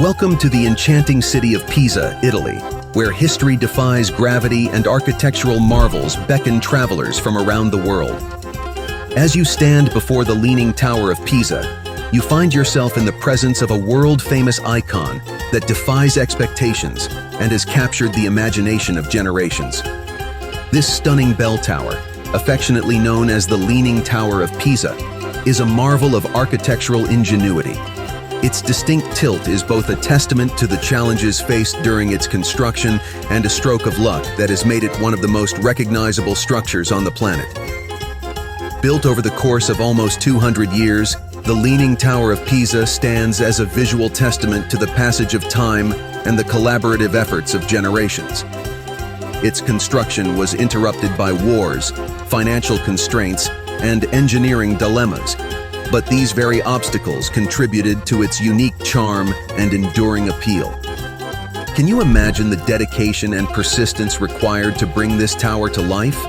Welcome to the enchanting city of Pisa, Italy, where history defies gravity and architectural marvels beckon travelers from around the world. As you stand before the Leaning Tower of Pisa, you find yourself in the presence of a world-famous icon that defies expectations and has captured the imagination of generations. This stunning bell tower, affectionately known as the Leaning Tower of Pisa, is a marvel of architectural ingenuity. Its distinct tilt is both a testament to the challenges faced during its construction and a stroke of luck that has made it one of the most recognizable structures on the planet. Built over the course of almost 200 years, the Leaning Tower of Pisa stands as a visual testament to the passage of time and the collaborative efforts of generations. Its construction was interrupted by wars, financial constraints, and engineering dilemmas, but these very obstacles contributed to its unique charm and enduring appeal. Can you imagine the dedication and persistence required to bring this tower to life?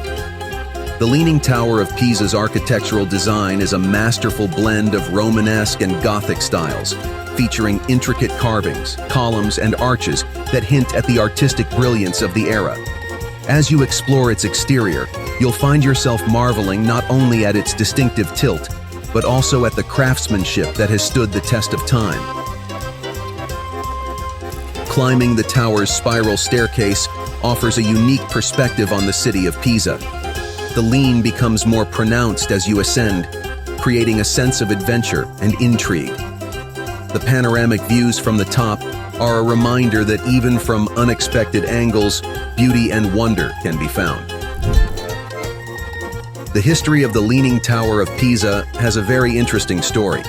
The Leaning Tower of Pisa's architectural design is a masterful blend of Romanesque and Gothic styles, featuring intricate carvings, columns, and arches that hint at the artistic brilliance of the era. As you explore its exterior, you'll find yourself marveling not only at its distinctive tilt, but also at the craftsmanship that has stood the test of time. Climbing the tower's spiral staircase offers a unique perspective on the city of Pisa. The lean becomes more pronounced as you ascend, creating a sense of adventure and intrigue. The panoramic views from the top are a reminder that even from unexpected angles, beauty and wonder can be found. The history of the Leaning Tower of Pisa has a very interesting story.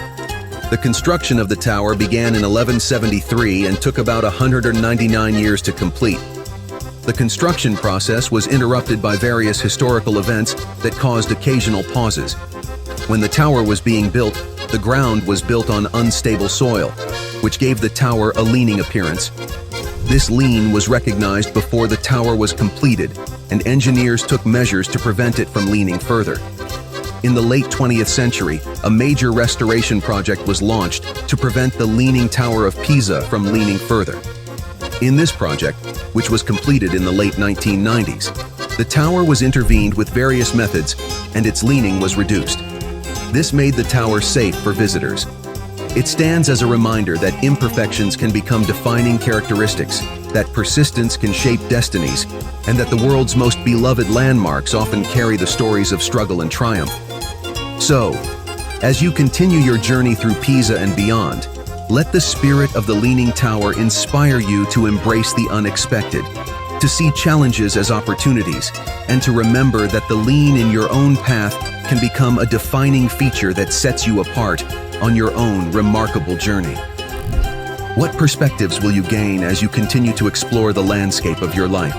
The construction of the tower began in 1173 and took about 199 years to complete. The construction process was interrupted by various historical events that caused occasional pauses. When the tower was being built, the ground was built on unstable soil, which gave the tower a leaning appearance. This lean was recognized before the tower was completed, and engineers took measures to prevent it from leaning further. In the late 20th century, a major restoration project was launched to prevent the Leaning Tower of Pisa from leaning further. In this project, which was completed in the late 1990s, the tower was intervened with various methods and its leaning was reduced. This made the tower safe for visitors. It stands as a reminder that imperfections can become defining characteristics, that persistence can shape destinies, and that the world's most beloved landmarks often carry the stories of struggle and triumph. So, as you continue your journey through Pisa and beyond, let the spirit of the Leaning Tower inspire you to embrace the unexpected, to see challenges as opportunities, and to remember that the lean in your own path can become a defining feature that sets you apart on your own remarkable journey. What perspectives will you gain as you continue to explore the landscape of your life?